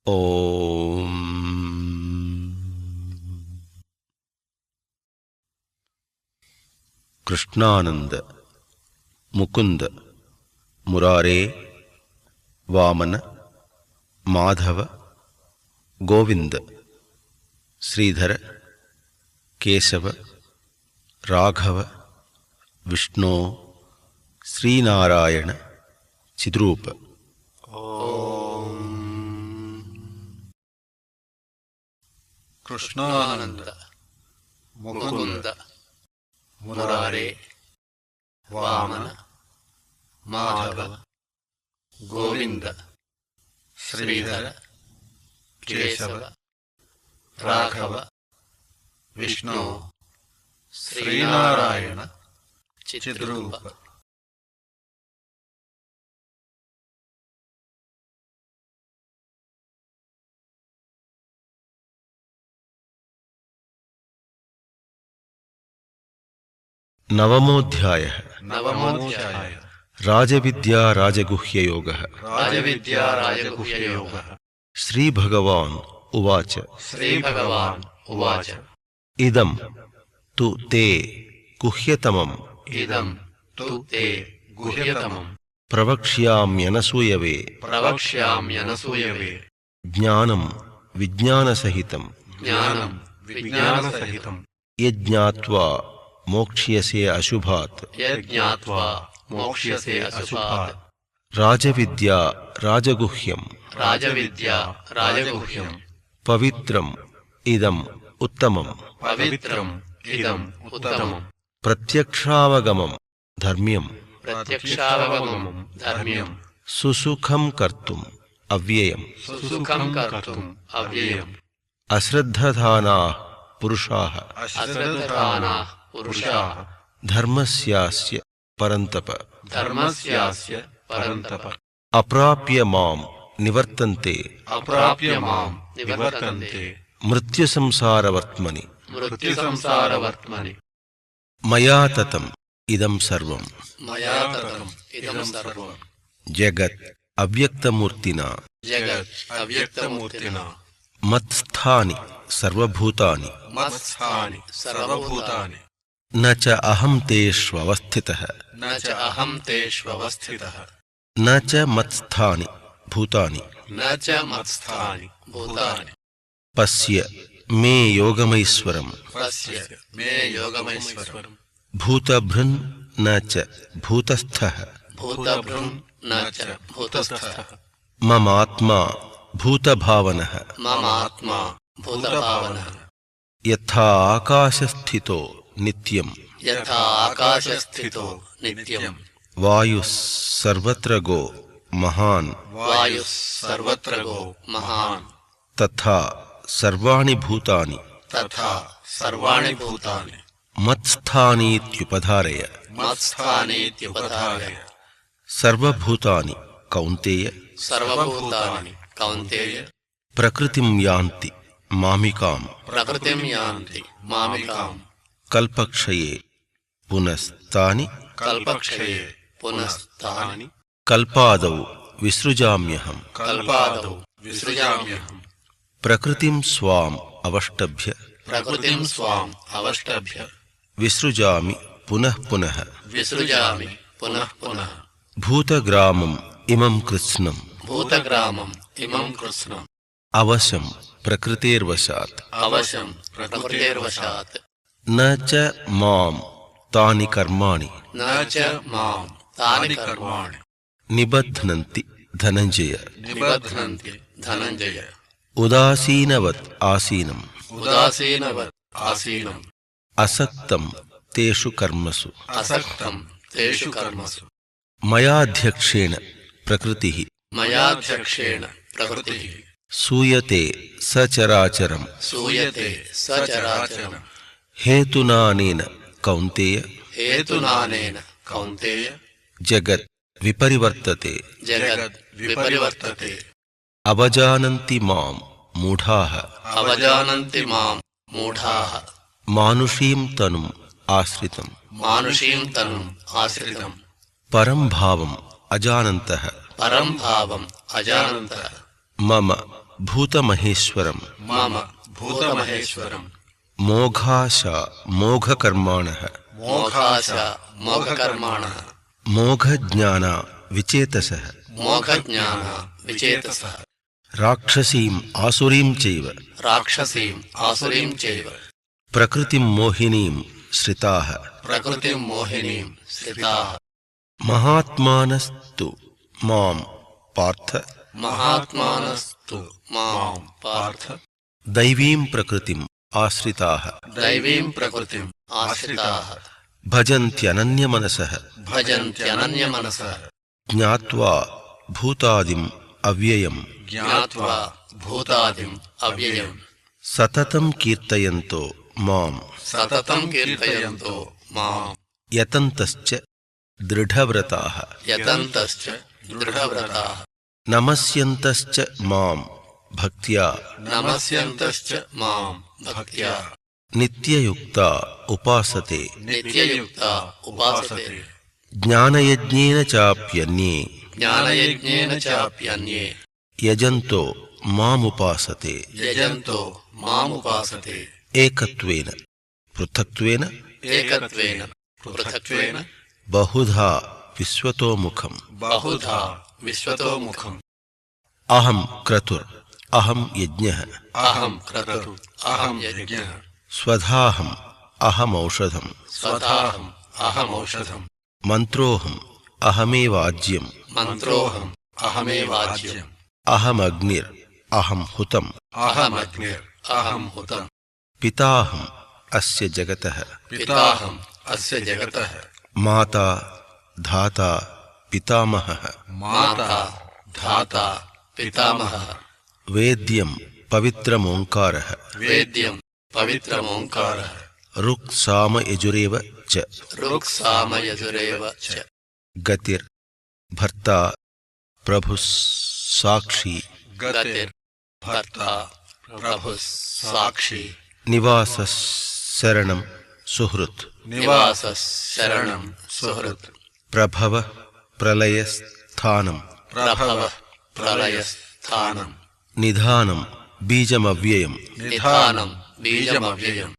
ಓಂ ಕೃಷ್ಣಾನಂದ ಮುಕುಂದ ಮುರಾರೇ ವಾಮನ ಮಾಧವ ಗೋವಿಂದ ಶ್ರೀಧರ ಕೇಶವ ರಾಘವ ವಿಷ್ಣು ಶ್ರೀನಾರಾಯಣ ಚಿದ್ರೂಪ. ಕೃಷ್ಣಾನಂದ ಮುಕುಂದ ಮುರಾರೇ ವಾಮನ ಮಾಧವ ಗೋವಿಂದ ಶ್ರೀಧರ ಕೇಶವ ರಾಘವ ವಿಷ್ಣು ಶ್ರೀನಾರಾಯಣ ಚಿದ್ರೂಪ. ನವಮೋಧ್ಯಾಯ. ರಾಜವಿದ್ಯಾ ರಾಜಗುಹ್ಯಯೋಗ. ಶ್ರೀಭಗವಾನ್ ಉವಾಚ. ಇದಂ ತು ತೇ ಗುಹ್ಯತಮಂ ಪ್ರವಕ್ಷ್ಯಾಮ್ಯನಸೂಯವೆ ಜ್ಞಾನಂ ವಿಜ್ಞಾನಸಹಿತಂ ಯಜ್ಞಾತ್ವಾ ಮೋಕ್ಷ್ಯಸೆ ಅಶುಭಾತ್. ರಾಜವಿದ್ಯಾ ರಾಜಗುಹ್ಯಂ ಪವಿತ್ರಂ ಇದಂ ಉತ್ತಮಂ ಪ್ರತ್ಯಕ್ಷಾವಗಮಂ ಧರ್ಮ್ಯಂ ಸುಸುಖಂ ಕರ್ತುಂ ಅವ್ಯಯಂ. ಅಶ್ರದ್ಧಧಾನಾಃ ಪುರುಷಾಃ ಧರ್ಮಸ್ಯಾಸ್ಯ ಪರಂತಪ ಅಪ್ರಾಪ್ಯ ಮಾಂ ನಿವರ್ತಂತೆ ಮೃತ್ಯುಸಂಸಾರವರ್ತ್ಮನಿ. ಮಯಾ ತತಂ ಇದಂ ಸರ್ವಂ ಜಗತ್ ಅವ್ಯಕ್ತಮೂರ್ತಿನಾ ಮತ್ಸ್ಥಾನಿ ಸರ್ವಭೂತಾನಿ ನ ಚ ಅಹಂ ತೇಷ್ವವಸ್ಥಿತಃ ನ ಚ ಮತ್ಸ್ಥಾನಿ ಭೂತಾನಿ ಪಶ್ಯ ಮೇ ಯೋಗಮೈಶ್ವರಂ ಭೂತಭೃನ್ ನ ಚ ಭೂತಸ್ಥಃ ಮಮಾತ್ಮಾ ಭೂತಭಾವನಃ ಯಥಾ ಆಕಾಶಸ್ಥಿತೋ ನಿತ್ಯಂ ವಾಯುಃ ಸರ್ವತ್ರ ಗೋ ಮಹಾನ್ ತಥಾ ಸರ್ವಾಣಿ ಭೂತಾನಿ ಮತ್ಸ್ಥಾನೀತ್ಯುಪಧಾರಯ. ಸರ್ವಭೂತಾನಿ ಕೌಂತೇಯ ಪ್ರಕೃತಿಂ ಯಾಂತಿ ಮಾಮಿಕಾಂ ಕಲ್ಪಕ್ಷಯೇ ಪುನಸ್ತಾನಿ ಕಲ್ಪಾದೌ ವಿಸೃಜಾಮ್ಯಹಂ ಪ್ರಕೃತಿಂ ಸ್ವಾಂ ಅವಷ್ಟಭ್ಯ ವಿಸೃಜಾಮಿ ಪುನಃ ಪುನಃ ಭೂತಗ್ರಾಮಂ ಇಮಂ ಕೃತ್ಸ್ನಂ ಅವಶಂ ಪ್ರಕೃತೇರ್ವಶಾತ್ ನ ಚ ಮಾಂ ತಾನಿ ಕರ್ಮಾಣಿ ನಿಬಧ್ನಂತಿ ಧನಂಜಯ. ಉದಾಸೀನವತ್ ಆಸೀನಂ ಅಸಕ್ತಂ ತೇಷು ಕರ್ಮಸು ಮಯಾಧ್ಯಕ್ಷೇಣ ಪ್ರಕೃತಿಃ ಸೂಯತೆ ಸಚರಾಚರಂ ಹೇತುನಾನೇನ ಕೌಂತೇಯ ಜಗತ್ ವಿಪರಿವರ್ತತೆ ಅವಜಾನಂತಿ ಮಾಂ ಮೂಢಾಃ ಮಾನುಷೀಂ ತನುಂ ಆಶ್ರಿತಂ ಪರಂ ಭಾವಂ ಅಜಾನಂತಃ ಮಮ భూతమహేశ్వరం మమ భూతమహేశ్వరం మోఘాశ మోఘకర్మాణః మోఘాశ మోఘకర్మాణః మోఘజ్ఞాన విచేతసః మోఘజ్ఞాన విచేతసః రాక్షసీం ఆసురీం చైవ రాక్షసీం ఆసురీం చైవ ప్రకృతిం మోహినీం శ్రితాః ప్రకృతిం మోహినీం స్థితాః మహాత్మానస్తు మాం పార్థ మహాత్మానస్తు మాం పార్థ దైవీం ప్రకృతిం ఆశ్రితాః దైవీం ప్రకృతిం ఆశ్రితాః భజంత్యనన్యమనసః భజంత్యనన్యమనసః జ్ఞాత్వా భూతాదిం అవ్యయం జ్ఞాత్వా భూతాదిం అవ్యయం సతతం కీర్తయంతో మాం సతతం కీర్తయంతో మాం యతంతశ్చ దృఢవ్రతాః యతంతశ్చ దృఢవ్రతాః నమస్యంతశ్చ మాం భక్త్యా నమస్యంతశ్చ మాం భక్త్యా నిత్యయుక్తా ఉపాసతే నిత్యయుక్తా ఉపాసతే జ్ఞానయజ్ఞేన చాప్యన్యే జ్ఞానయజ్ఞేన చాప్యన్యే యజంతో మాముపాసతే యజంతో మాముపాసతే ఏకత్వేన పృథక్త్వేన ఏకత్వేన పృథక్త్వేన బహుధా విశ్వతోముఖం బహుధా విశ్వతోముఖం అహం క్రతుర్ అహం యజ్ఞః అహం క్రతుర్ అహం యజ్ఞః స్వధాహం అహమౌషధం స్వధాహం అహమౌషధం మంత్రోహం అహమేవాజ్యం మంత్రోహం అహమేవాజ్యం అహమగ్నిర్ అహం హుతం అహమగ్నిర్ అహం హుతం పితాహం అస్య జగతః పితాహం అస్య జగతః మాతా ధాతా పితామహః మాతా ధాతా పితామహః వేద్యం పవిత్రమోంకారః వేద్యం పవిత్రమోంకారః రుక్ సామ యజురేవ చ రుక్సామయజురేవ చ గతిర్ భర్తా ప్రభుః సాక్షి గతిర్ భర్తా ప్రభుః సాక్షి నివాసః శరణం సుహృత్ నివాసః శరణం సుహృత్ ప్రభవ ప్రళయస్థానం ప్రభవః ప్రళయస్థానం నిధానం బీజమవ్యయం నిధానం బీజమవ్యయం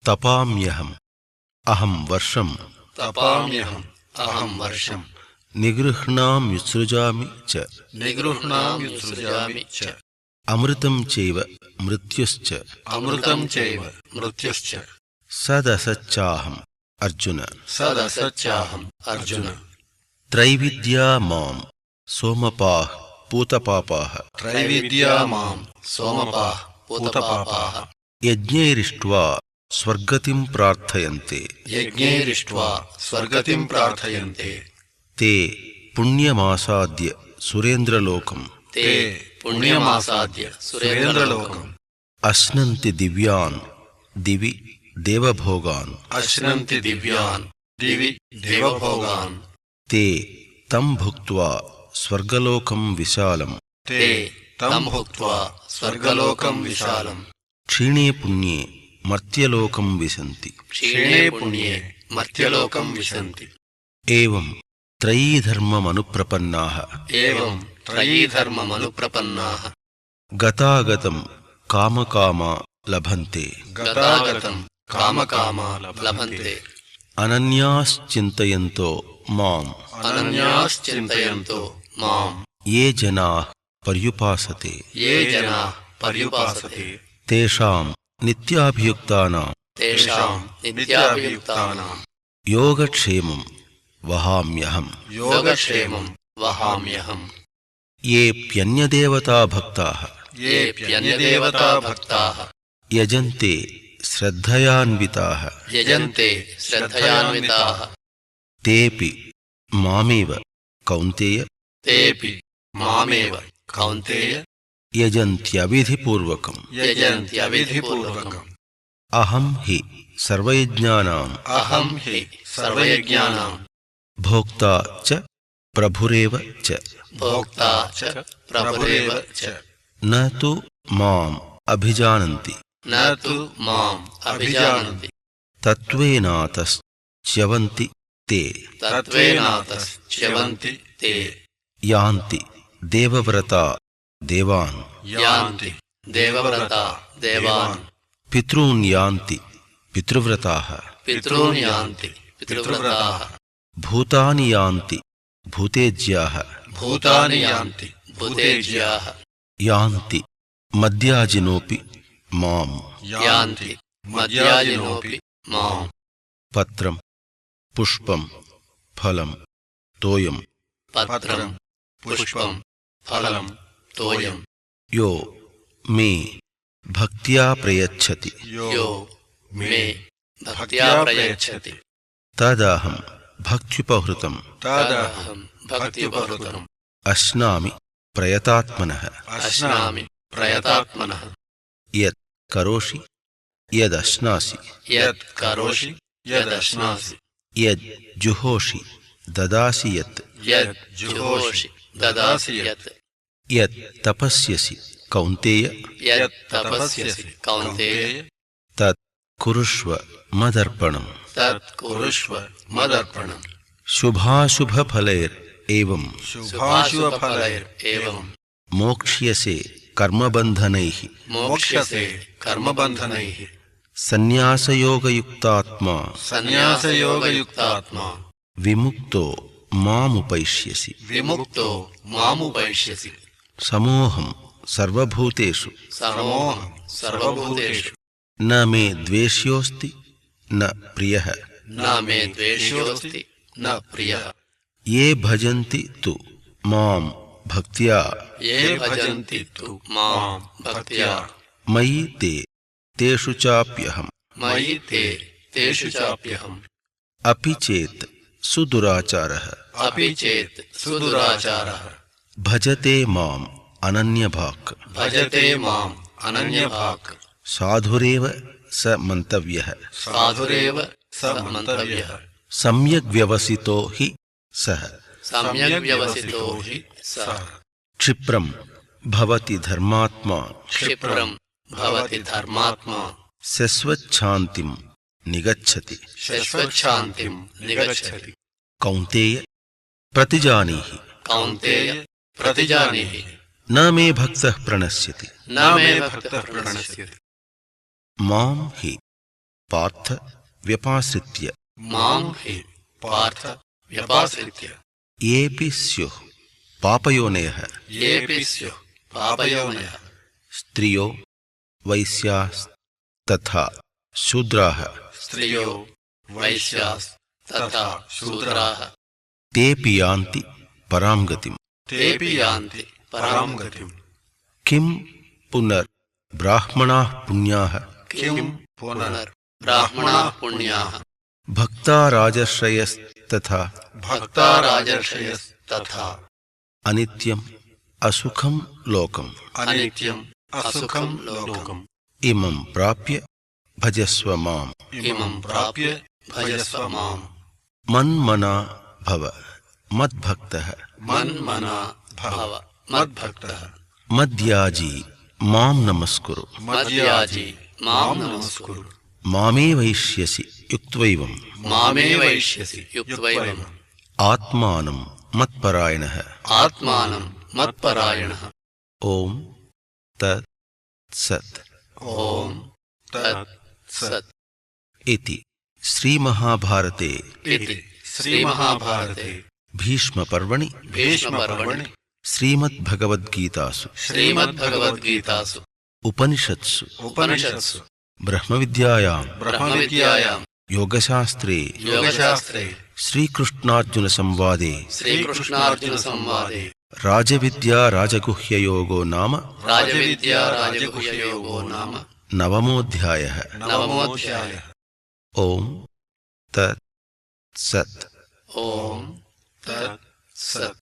తపామ్యహం అహం వర్షం తపామ్యహం అహం వర్షం నిగృహ్ణామ్యుత్సృజామి చ నిగృహ్ణామ్యుత్సృజామి చ అమృతం చైవ మృత్యుశ్చ అమృతం చైవ మృత్యుశ్చ సదసచ్చాహం అర్జున సదసచ్చాహం అర్జున త్రైవిద్యా మాం సోమపాః పూతపాపాః త్రైవిద్యా మాం సోమపాః పూతపాపాః యజ్ఞైరిష్ట్వా స్వర్గతిం ప్రార్థయంతే యజ్ఞైరిష్ట్వా స్వర్గతిం ప్రార్థయంతే తే పుణ్యమాసాద్య సురేంద్రలోకం తే పుణ్యమాసాద్య సురేంద్రలోకం అశ్నంతి దివ్యాన్ దివి దేవభోగాన్ అశ్నంతి దివ్యాన్ దివి దేవభోగాన్ తే తం భుక్త్వా స్వర్గలోకం విశాలం తే తం భుక్త్వా స్వర్గలోకం విశాలం క్షీణే పుణ్యే మర్త్యలోకం విశంతి క్షీణే పుణ్యే మర్త్యలోకం విశంతి ఏవం త్రయీధర్మమనుప్రపన్నాః ఏవం త్రయీధర్మమనుప్రపన్నాః గతాగతం కామకామా లభంతే గతాగతం కామకామా లభంతే అనన్యాశ్చింతయంతో మాం అనన్యాశ్చింతయంతో మాం ఏ జనాః పర్యుపాసతే ఏ జనాః పర్యుపాసతే తేషాం నిత్యాభియుక్తానాం తేషాం నిత్యాభియుక్తానాం యోగక్షేమం వహామ్యహం యోగక్షేమం వహామ్యహం ఏప్యన్యదేవతా భక్తాః ఏప్యన్యదేవతా భక్తాః యజంతే శ్రద్ధయాన్వితాః యజంతే శ్రద్ధయాన్వితాః తేపి మామేవ కౌంతేయ తేపి మామేవ కౌంతేయ యజంత్యవిధిపూర్వకం యజంత్యవిధిపూర్వకం అహం హి సర్వయజ్ఞానాం అహం హి సర్వయజ్ఞానాం భోక్తా చ ప్రభురేవ చ భోక్తా చ ప్రభురేవ చ న తు మాం అభిజానంతి న తు మాం అభిజానంతి తత్వేనాతశ్చ్యవంతి తే తత్వేనాతశ్చ్యవంతి తే యాంతి దేవవ్రతా देवान् यान्ति देवव्रता देवान् पितॄन् यान्ति पितृव्रताः पितॄन् यान्ति पितृव्रताः भूतानि यान्ति भूतेज्याः भूतानि यान्ति भूतेज्याः यान्ति मद्याजिनोऽपि माम् यान्ति मद्याजिनोऽपि माम् पत्रं पुष्पं फलं तोयं पत्रं पुष्पं फलं तोयं यो मे भक्त्या प्रयच्छति यो मे भक्त्या प्रयच्छति तदहं भक्त्युपहृतं तदहं भक्त्युपहृतम् अश्नामि प्रयतात्मनः अश्नामि प्रयतात्मनः यत् करोषि यदश्नासि यत् करोषि यदश्नासि यद् जुहोषि ददासि यत् यत् जुहोषि ददासि यत् यत् तपस्यसि कौन्तेय यत् तपस्यसि कौन्तेय तत् कुरुष्व मदर्पणम् तत् कुरुष्व मदर्पणम् शुभाशुभफलैरेवं शुभाशुभफलैरेवं मोक्ष्यसे कर्मबन्धनैः मोक्ष्यसे कर्मबन्धनैः सन्न्यासयोगयुक्तात्मा सन्न्यासयोगयुक्तात्मा विमुक्तो मामुपैष्यसि विमुक्तो मामुपैष्यसि समोऽहं सर्वभूतेषु समोऽहं सर्वभूतेषु न मे द्वेष्योऽस्ति न प्रियः न मे द्वेष्योऽस्ति न प्रियः ये भजन्ति तु मां भक्त्या ये भजन्ति तु मां भक्त्या मयि ते तेषु चाप्यहम् मयि ते तेषु चाप्यहम् अपि चेत् सुदुराचारः अपि चेत् सुदुराचारः भजते माम् अनन्यभाक् भजते माम् अनन्यभाक् साधुरेव स मन्तव्यः साधुरेव स मन्तव्यः सम्यग् व्यवसितो हि सः सम्यग् व्यवसितो हि सः क्षिप्रं भवति धर्मात्मा क्षिप्रं भवति धर्मात्मा शश्वच्छान्तिं निगच्छति शश्वच्छान्तिं निगच्छति कौन्तेय प्रतिजानीहि कौन्तेय प्रतिजानीहि न मे भक्तः प्रणश्यति न मे भक्तः प्रणश्यति मां हि पार्थ व्यपाश्रित्य मां हि पार्थ व्यपाश्रित्य येऽपि स्युः पापयोनयः येऽपि स्युः पापयोनयः स्त्रियो वैश्यास्तथा शूद्राः स्त्रियो वैश्यास्तथा शूद्राः तेऽपि यान्ति परां गतिम् तेऽपि यान्ति परां गतिम् किं पुनर्ब्राह्मणाः पुण्याः किं पुनर्ब्राह्मणाः पुण्याः भक्ता राजर्षयस्तथा भक्ता राजर्षयस्तथा अनित्यम् असुखं लोकम् अनित्यम् असुखं लोकम् इमं प्राप्य भजस्व माम् इमं प्राप्य भजस्व माम् मन्मना भव मद्भक्तः मन्मना भव मद्भक्तः मद्याजी मां नमस्कुरु मद्याजी मां नमस्कुरु मामे वैष्यसि युक्त्वैवम् मामे वैष्यसि युक्त्वैवम् आत्मानं मत्परायणः आत्मानं मत्परायणः ॐ तत् सत् ॐ तत् सत् इति श्रीमहाभारते इति श्रीमहाभारते भीष्मपर्वणि भीष्मपर्वणि श्रीमद्भगवद्गीतासु श्रीमद्भगवद्गीतासु उपनिषत्सु उपनिषत्सु ब्रह्मविद्यायां योगशास्त्रे श्रीकृष्णार्जुनसंवादे श्रीकृष्णार्जुनसंवादे राजविद्या राजगुह्ययोगो नाम नवमोऽध्यायः ॐ तत् सत् ॐ तत् सत्